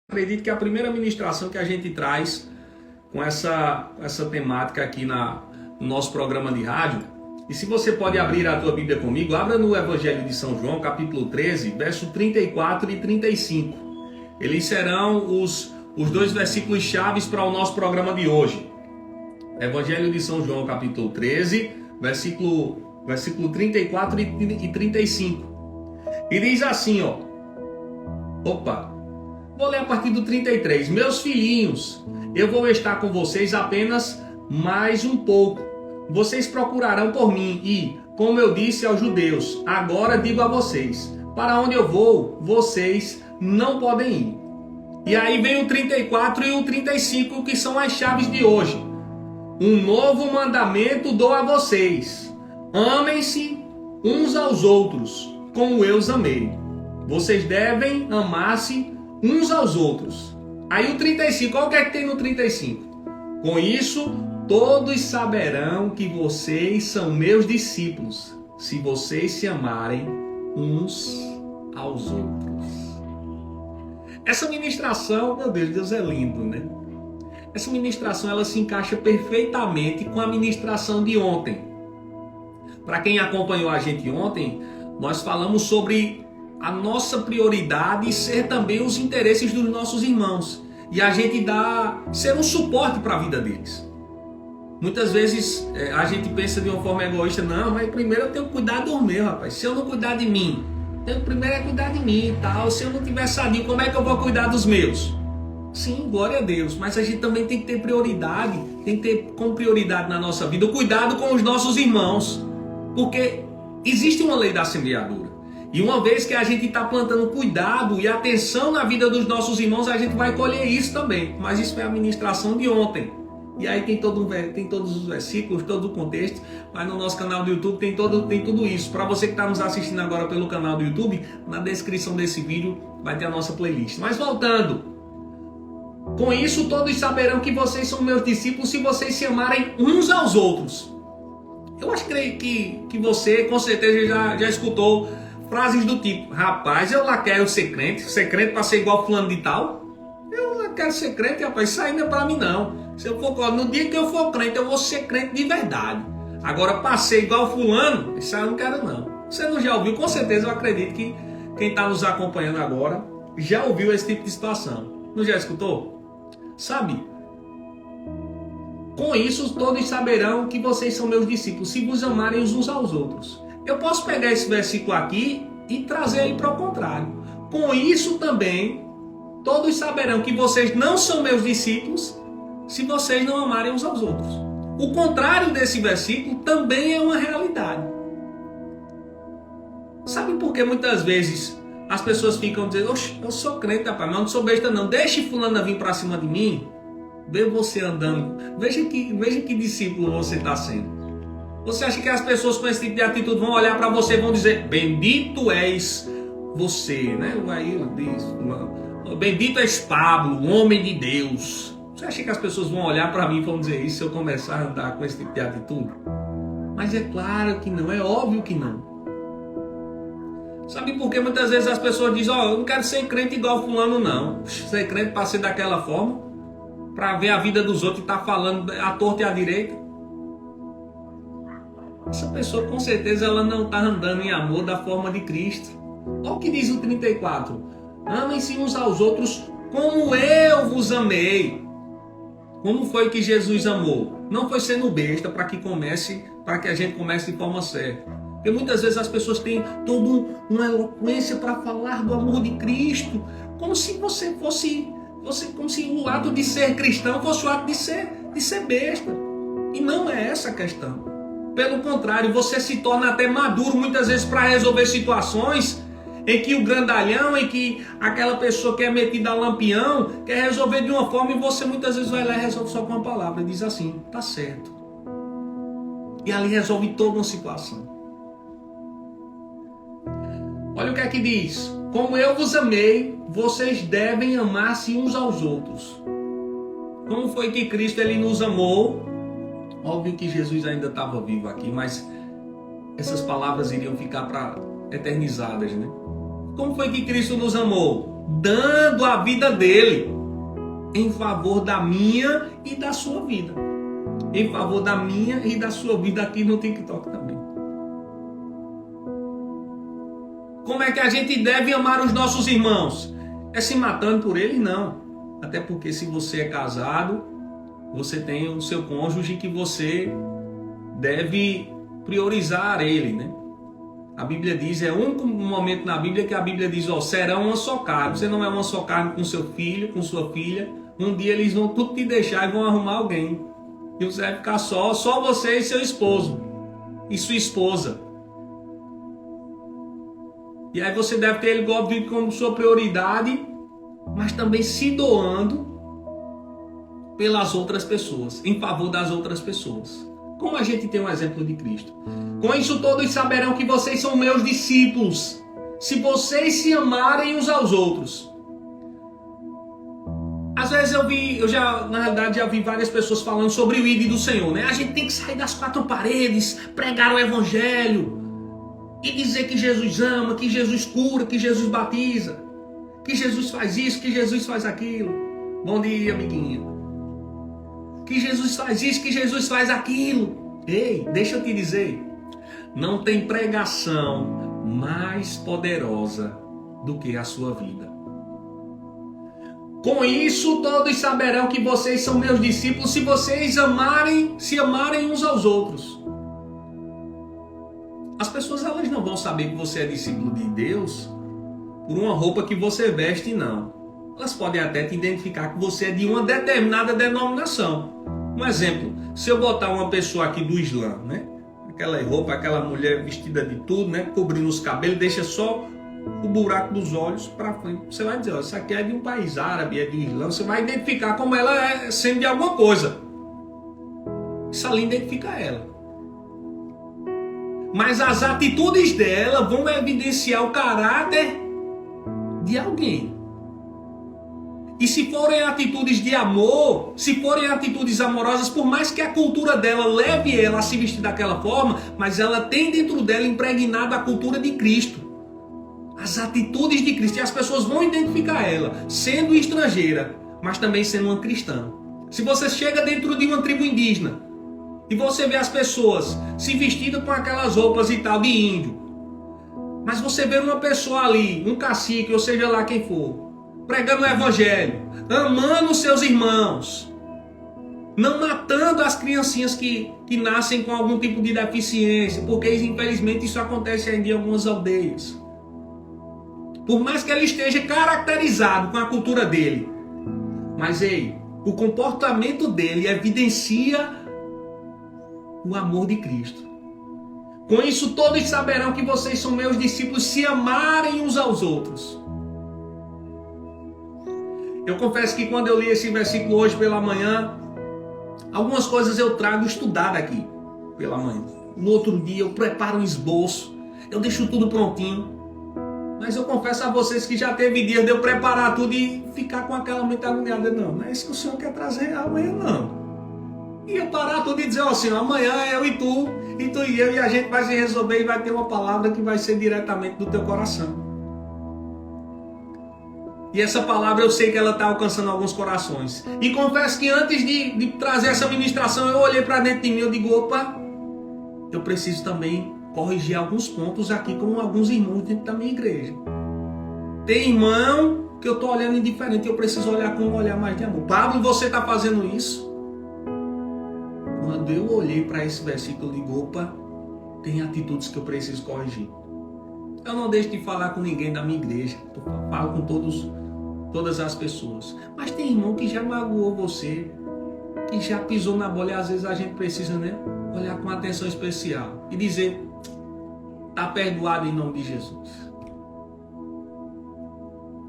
Acredito que a primeira ministração que a gente traz com essa temática aqui no nosso programa de rádio, e se você pode abrir a tua Bíblia comigo, abra no Evangelho de São João, capítulo 13, verso 34 e 35. Eles serão os dois versículos chaves para o nosso programa de hoje. Evangelho de São João, capítulo 13, versículo 34 e 35. E diz assim, vou ler a partir do 33. Meus filhinhos, eu vou estar com vocês apenas mais um pouco. Vocês procurarão por mim e, como eu disse aos judeus, agora digo a vocês, para onde eu vou, vocês não podem ir. E aí vem o 34 e o 35, que são as chaves de hoje. Um novo mandamento dou a vocês. Amem-se uns aos outros, como eu os amei. Vocês devem amar-se uns aos outros. Aí o 35, olha o que é que tem no 35. Com isso, todos saberão que vocês são meus discípulos, se vocês se amarem uns aos outros. Essa ministração, meu Deus é lindo, né? Essa ministração, ela se encaixa perfeitamente com a ministração de ontem. Para quem acompanhou a gente ontem, nós falamos sobre a nossa prioridade ser também os interesses dos nossos irmãos. E a gente ser um suporte para a vida deles. Muitas vezes a gente pensa de uma forma egoísta, não, mas primeiro eu tenho que cuidar dos meus, rapaz. Se eu não cuidar de mim, tenho primeiro é cuidar de mim e tal. Se eu não tiver sadio, como é que eu vou cuidar dos meus? Sim, glória a Deus, mas a gente também tem que ter prioridade, tem que ter como prioridade na nossa vida o cuidado com os nossos irmãos. Porque existe uma lei da semeadura. E uma vez que a gente está plantando cuidado e atenção na vida dos nossos irmãos, a gente vai colher isso também. Mas isso foi a ministração de ontem. E aí tem todos os versículos, todo o contexto. Mas no nosso canal do YouTube tem tudo isso. Para você que está nos assistindo agora pelo canal do YouTube, na descrição desse vídeo vai ter a nossa playlist. Mas voltando. Com isso todos saberão que vocês são meus discípulos se vocês se amarem uns aos outros. Eu acho que você com certeza já escutou frases do tipo, rapaz, eu lá quero ser crente para ser igual fulano de tal. Eu lá quero ser crente, rapaz, isso aí não é para mim não. No dia que eu for crente, eu vou ser crente de verdade. Agora, para ser igual fulano, isso aí eu não quero não. Você não já ouviu? Com certeza eu acredito que quem está nos acompanhando agora já ouviu esse tipo de situação. Não já escutou? Sabe? Com isso, todos saberão que vocês são meus discípulos, se vos amarem uns aos outros. Eu posso pegar esse versículo aqui e trazer ele para o contrário. Com isso também, todos saberão que vocês não são meus discípulos, se vocês não amarem uns aos outros. O contrário desse versículo também é uma realidade. Sabe por que muitas vezes as pessoas ficam dizendo, oxe, eu sou crente, rapaz, mas não sou besta não. Deixe fulano vir para cima de mim. Vê você andando. Veja que discípulo você está sendo. Você acha que as pessoas com esse tipo de atitude vão olhar para você e vão dizer, bendito és você, né? Aí diz, bendito és Pablo, um homem de Deus. Você acha que as pessoas vão olhar para mim e vão dizer isso se eu começar a andar com esse tipo de atitude? Mas é claro que não, é óbvio que não. Sabe por que muitas vezes as pessoas dizem, eu não quero ser crente igual fulano não. Ser crente para ser daquela forma, para ver a vida dos outros e estar falando à torta e à direita. Essa pessoa com certeza ela não está andando em amor da forma de Cristo. Olha o que diz o 34. Amem-se uns aos outros como eu vos amei. Como foi que Jesus amou? Não foi sendo besta para que a gente comece de forma certa. Porque muitas vezes as pessoas têm toda uma eloquência para falar do amor de Cristo, como se você fosse, como se o ato de ser cristão fosse o ato de ser besta. E não é essa a questão. Pelo contrário, você se torna até maduro muitas vezes para resolver situações em que o grandalhão, em que aquela pessoa que é metida a lampião, quer resolver de uma forma e você muitas vezes vai lá e resolve só com uma palavra. E diz assim, tá certo. E ali resolve toda uma situação. Olha o que é que diz. Como eu vos amei, vocês devem amar-se uns aos outros. Como foi que Cristo ele nos amou? Óbvio que Jesus ainda estava vivo aqui, mas essas palavras iriam ficar eternizadas, né? Como foi que Cristo nos amou? dando a vida dele em favor da minha e da sua vida. Em favor da minha e da sua vida aqui no TikTok também. Como é que a gente deve amar os nossos irmãos? É se matando por eles? Não. Até porque se você é casado, você tem o seu cônjuge que você deve priorizar ele, né? A Bíblia diz, é um momento na Bíblia que a Bíblia diz, ó, serão uma só carne. Você não é uma só carne com seu filho, com sua filha. Um dia eles vão tudo te deixar e vão arrumar alguém. E você vai ficar só você e seu esposo. E sua esposa. E aí você deve ter ele, óbvio, como sua prioridade, mas também se doando pelas outras pessoas, em favor das outras pessoas. Como a gente tem um exemplo de Cristo. Com isso todos saberão que vocês são meus discípulos, se vocês se amarem uns aos outros. Às vezes na realidade já vi várias pessoas falando sobre o ID do Senhor, né? A gente tem que sair das quatro paredes, pregar o Evangelho e dizer que Jesus ama, que Jesus cura, que Jesus batiza, que Jesus faz isso, que Jesus faz aquilo. Bom dia, amiguinha. Que Jesus faz isso, que Jesus faz aquilo. Ei, deixa eu te dizer, não tem pregação mais poderosa do que a sua vida. Com isso todos saberão que vocês são meus discípulos se vocês se amarem uns aos outros. As pessoas elas não vão saber que você é discípulo de Deus por uma roupa que você veste, não. Elas podem até te identificar que você é de uma determinada denominação. Um exemplo, se eu botar uma pessoa aqui do Islã, né? Aquela roupa, aquela mulher vestida de tudo, né? Cobrindo os cabelos, deixa só o buraco dos olhos para frente. Você vai dizer, ó, isso aqui é de um país árabe, é de Islã. Você vai identificar como ela é sendo de alguma coisa. Isso ali identifica ela. Mas as atitudes dela vão evidenciar o caráter de alguém. E se forem atitudes de amor, se forem atitudes amorosas, por mais que a cultura dela leve ela a se vestir daquela forma, mas ela tem dentro dela impregnada a cultura de Cristo. As atitudes de Cristo. E as pessoas vão identificar ela, sendo estrangeira, mas também sendo uma cristã. Se você chega dentro de uma tribo indígena, e você vê as pessoas se vestindo com aquelas roupas e tal de índio, mas você vê uma pessoa ali, um cacique, ou seja lá quem for, pregando o Evangelho, amando os seus irmãos, não matando as criancinhas que nascem com algum tipo de deficiência, porque infelizmente isso acontece ainda em algumas aldeias. Por mais que ele esteja caracterizado com a cultura dele, mas o comportamento dele evidencia o amor de Cristo. Com isso todos saberão que vocês são meus discípulos se amarem uns aos outros. Eu confesso que quando eu li esse versículo hoje pela manhã, algumas coisas eu trago estudado aqui pela manhã. No outro dia eu preparo um esboço, eu deixo tudo prontinho. Mas eu confesso a vocês que já teve dias de eu preparar tudo e ficar com aquela mente agoniada. Não é isso que o Senhor quer trazer amanhã, não. E eu parar tudo e dizer, ó Senhor, amanhã é eu e tu e eu, e a gente vai se resolver e vai ter uma palavra que vai ser diretamente do teu coração. E essa palavra eu sei que ela está alcançando alguns corações. E confesso que antes de trazer essa ministração, eu olhei para dentro de mim e eu digo, opa, eu preciso também corrigir alguns pontos aqui com alguns irmãos dentro da minha igreja. Tem irmão que eu estou olhando indiferente e eu preciso olhar com um olhar mais de amor. Pablo, você está fazendo isso? Quando eu olhei para esse versículo, eu digo, opa, tem atitudes que eu preciso corrigir. Eu não deixo de falar com ninguém da minha igreja. Eu falo com todas as pessoas. Mas tem irmão que já magoou você, que já pisou na bola, e às vezes a gente precisa, né, olhar com atenção especial e dizer, está perdoado em nome de Jesus.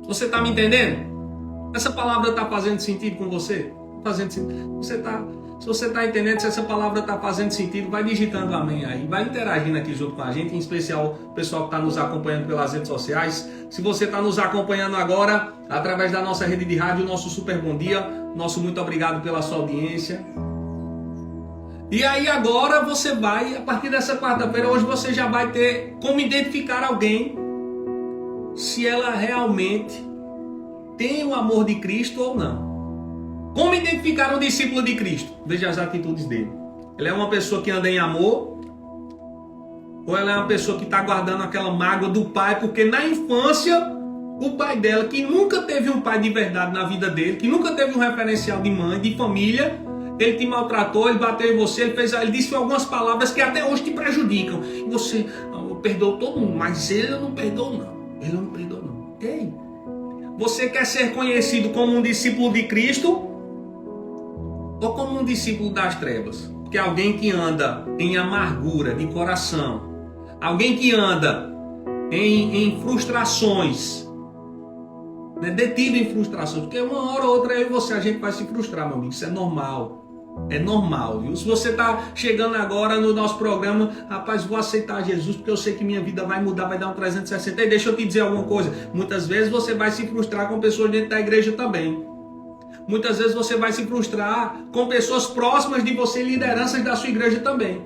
Você está me entendendo? Essa palavra está fazendo sentido com você? Fazendo sentido? Se você está entendendo, se essa palavra está fazendo sentido, vai digitando amém aí, vai interagindo aqui junto com a gente, em especial o pessoal que está nos acompanhando pelas redes sociais. Se você está nos acompanhando agora, através da nossa rede de rádio, nosso super bom dia, nosso muito obrigado pela sua audiência. E aí agora você vai, a partir dessa quarta-feira, hoje você já vai ter como identificar alguém, se ela realmente tem o amor de Cristo ou não. Como identificar um discípulo de Cristo? Veja as atitudes dele. Ele é uma pessoa que anda em amor, ou ela é uma pessoa que está guardando aquela mágoa do pai, porque na infância, o pai dela, que nunca teve um pai de verdade na vida dele, que nunca teve um referencial de mãe, de família, ele te maltratou, ele bateu em você, ele disse algumas palavras que até hoje te prejudicam. E você perdoou todo mundo, mas ele não perdoou não. Ele não perdoou não. Ei, você quer ser conhecido como um discípulo de Cristo ou como um discípulo das trevas? Porque alguém que anda em amargura de coração, alguém que anda em frustrações, né, detido em frustrações, porque uma hora ou outra eu e você, a gente vai se frustrar, meu amigo, isso é normal. É normal, viu? Se você está chegando agora no nosso programa, rapaz, vou aceitar Jesus porque eu sei que minha vida vai mudar, vai dar um 360. E deixa eu te dizer alguma coisa, muitas vezes você vai se frustrar com pessoas dentro da igreja também. Muitas vezes você vai se frustrar com pessoas próximas de você, lideranças da sua igreja também.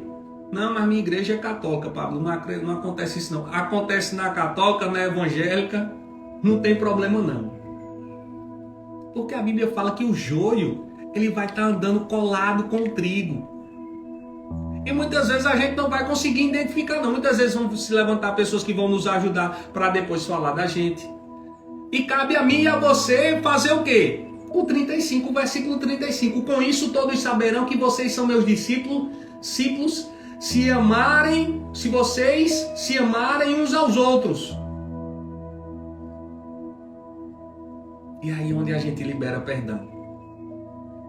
Não, mas minha igreja é católica, Pablo, não acontece isso não. Acontece na católica, na evangélica, não tem problema não. Porque a Bíblia fala que o joio, ele vai estar andando colado com o trigo. E muitas vezes a gente não vai conseguir identificar não. Muitas vezes vão se levantar pessoas que vão nos ajudar para depois falar da gente. E cabe a mim e a você fazer o quê? O 35, o versículo 35. Com isso todos saberão que vocês são meus discípulos, se vocês se amarem uns aos outros. E aí é onde a gente libera perdão.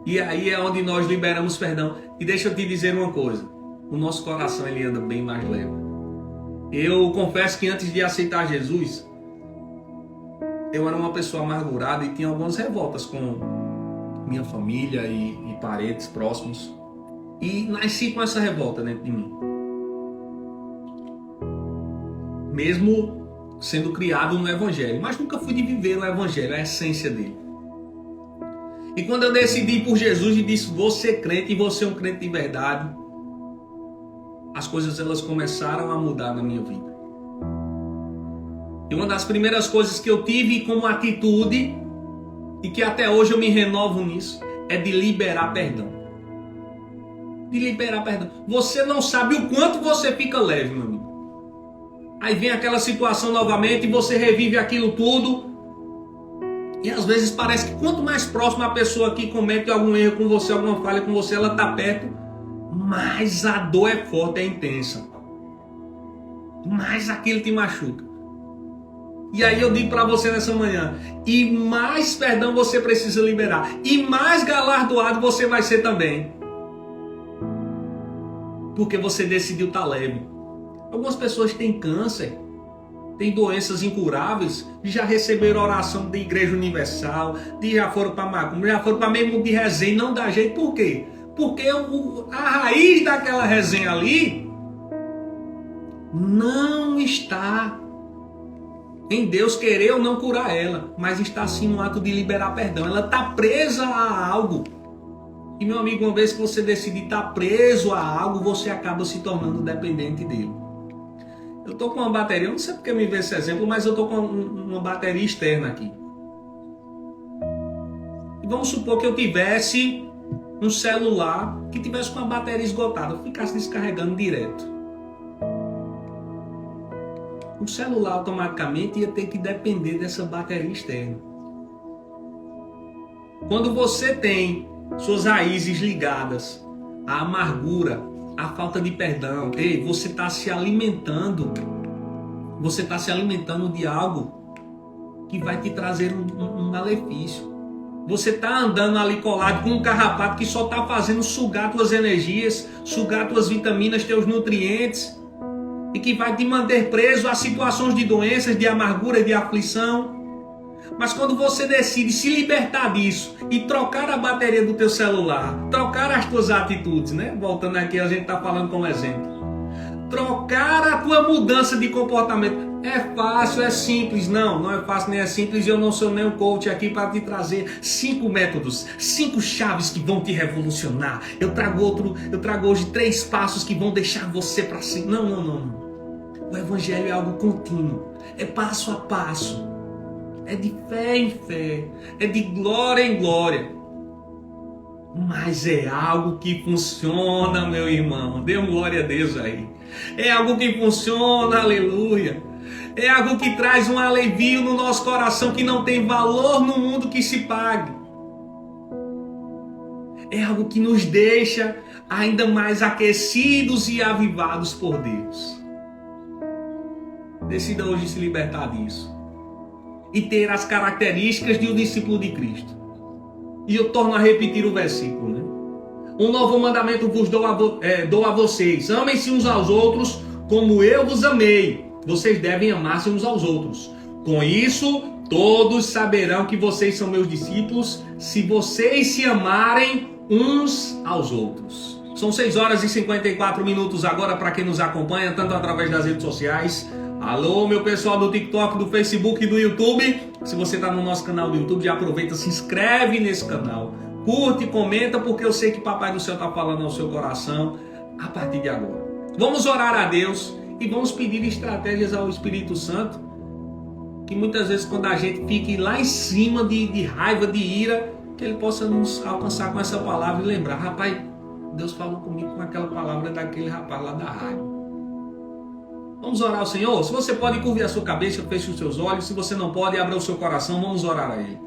E aí é onde nós liberamos perdão. E deixa eu te dizer uma coisa. O nosso coração ele anda bem mais leve. Eu confesso que antes de aceitar Jesus, eu era uma pessoa amargurada e tinha algumas revoltas com minha família e parentes próximos. E nasci com essa revolta dentro de mim. Mesmo sendo criado no Evangelho. Mas nunca fui de viver o Evangelho, a essência dele. E quando eu decidi por Jesus e disse, vou ser crente e vou ser um crente de verdade, as coisas elas começaram a mudar na minha vida. E uma das primeiras coisas que eu tive como atitude, e que até hoje eu me renovo nisso, é de liberar perdão. De liberar perdão. Você não sabe o quanto você fica leve, meu amigo. Aí vem aquela situação novamente e você revive aquilo tudo. E às vezes parece que quanto mais próximo a pessoa que comete algum erro com você, alguma falha com você, ela está perto, mais a dor é forte, é intensa. Mais aquilo te machuca. E aí eu digo para você nessa manhã, e mais perdão você precisa liberar, e mais galardoado você vai ser também. Porque você decidiu estar leve. Algumas pessoas têm câncer, têm doenças incuráveis, já receberam oração da Igreja Universal, já foram para macumba, já foram para mesmo de resenha, não dá jeito. Por quê? Porque a raiz daquela resenha ali não está em Deus querer ou não curar ela, mas está sim no ato de liberar perdão. Ela está presa a algo. E meu amigo, uma vez que você decide estar preso a algo, você acaba se tornando dependente dele. Eu estou com uma bateria, eu não sei porque me veio esse exemplo, mas eu estou com uma bateria externa aqui. E vamos supor que eu tivesse um celular que tivesse com a bateria esgotada, eu ficasse descarregando direto. O celular automaticamente ia ter que depender dessa bateria externa. Quando você tem suas raízes ligadas à amargura, à falta de perdão, você está se alimentando de algo que vai te trazer um malefício. Você está andando ali colado com um carrapato que só está fazendo sugar tuas energias, sugar tuas vitaminas, teus nutrientes, e que vai te manter preso a situações de doenças, de amargura e de aflição. Mas quando você decide se libertar disso e trocar a bateria do teu celular, trocar as tuas atitudes, né? Voltando aqui, a gente está falando como exemplo. Trocar a tua mudança de comportamento. É fácil, é simples. Não é fácil nem é simples. Eu não sou nem um coach aqui para te trazer 5 métodos, 5 chaves que vão te revolucionar. Eu trago hoje 3 passos que vão deixar você para cima. Não. O Evangelho é algo contínuo. É passo a passo. é de fé em fé, é de glória em glória. Mas é algo que funciona, meu irmão. Dê uma glória a Deus aí. É algo que funciona, aleluia. É algo que traz um alívio no nosso coração que não tem valor no mundo que se pague. É algo que nos deixa ainda mais aquecidos e avivados por Deus. Decida hoje se libertar disso e ter as características de um discípulo de Cristo. E eu torno a repetir o versículo, né? Um novo mandamento vos dou a vocês. Amem-se uns aos outros como eu vos amei. Vocês devem amar-se uns aos outros. Com isso, todos saberão que vocês são meus discípulos, se vocês se amarem uns aos outros. São 6 horas e 54 minutos agora para quem nos acompanha, tanto através das redes sociais. Alô, meu pessoal do TikTok, do Facebook e do YouTube. Se você está no nosso canal do YouTube, já aproveita, se inscreve nesse canal. Curte, comenta, porque eu sei que Papai do Céu está falando ao seu coração a partir de agora. Vamos orar a Deus e vamos pedir estratégias ao Espírito Santo, que muitas vezes quando a gente fique lá em cima de raiva, de ira, que Ele possa nos alcançar com essa palavra e lembrar: rapaz, Deus falou comigo com aquela palavra daquele rapaz lá da raiva. Vamos orar ao Senhor? Se você pode, curve a sua cabeça, feche os seus olhos. Se você não pode, abra o seu coração. Vamos orar a Ele.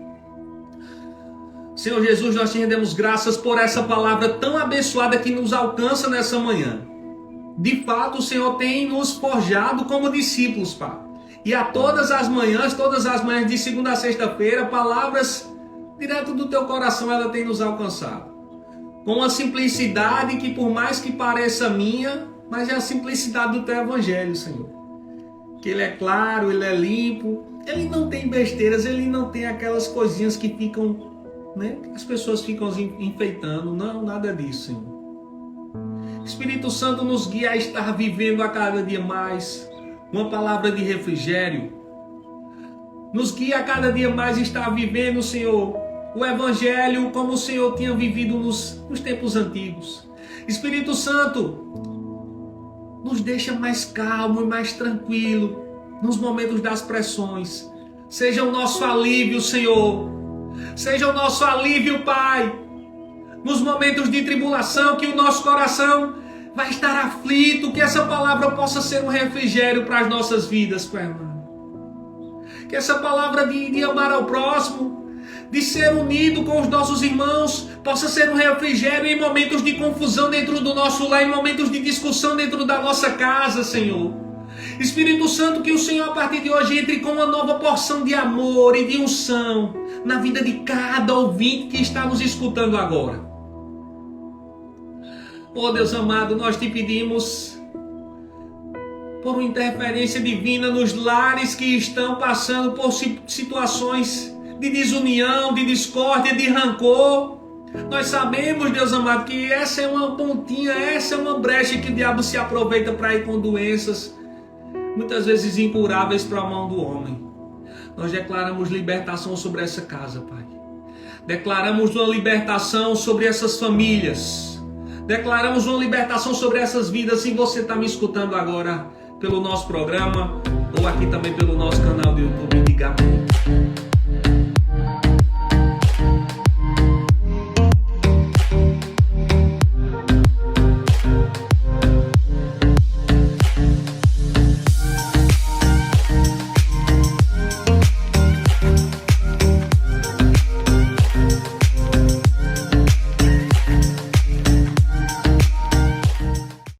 Senhor Jesus, nós te rendemos graças por essa palavra tão abençoada que nos alcança nessa manhã. De fato, o Senhor tem nos forjado como discípulos, Pai. E a todas as manhãs de segunda a sexta-feira, palavras direto do teu coração ela tem nos alcançado. Com uma simplicidade que, por mais que pareça minha, mas é a simplicidade do teu evangelho, Senhor. Que ele é claro, ele é limpo, ele não tem besteiras, ele não tem aquelas coisinhas que ficam, né? As pessoas ficam enfeitando. Não, nada disso, Senhor. Espírito Santo nos guia a estar vivendo a cada dia mais uma palavra de refrigério. Nos guia a cada dia mais a estar vivendo, Senhor, o evangelho como o Senhor tinha vivido nos tempos antigos. Espírito Santo, nos deixa mais calmo e mais tranquilo nos momentos das pressões. Seja o nosso alívio, Senhor. Seja o nosso alívio, Pai. Nos momentos de tribulação, que o nosso coração vai estar aflito, que essa palavra possa ser um refrigério para as nossas vidas, Pai amado. Que essa palavra de amar ao próximo, de ser unido com os nossos irmãos, possa ser um refrigério em momentos de confusão dentro do nosso lar, em momentos de discussão dentro da nossa casa, Senhor. Espírito Santo, que o Senhor a partir de hoje entre com uma nova porção de amor e de unção na vida de cada ouvinte que está nos escutando agora. Oh Deus amado, nós te pedimos por uma interferência divina nos lares que estão passando por situações de desunião, de discórdia, de rancor. Nós sabemos, Deus amado, que essa é uma pontinha, essa é uma brecha que o diabo se aproveita para ir com doenças, muitas vezes incuráveis para a mão do homem. Nós declaramos libertação sobre essa casa, Pai. Declaramos uma libertação sobre essas famílias. Declaramos uma libertação sobre essas vidas. Se você está me escutando agora pelo nosso programa ou aqui também pelo nosso canal do YouTube, diga amém.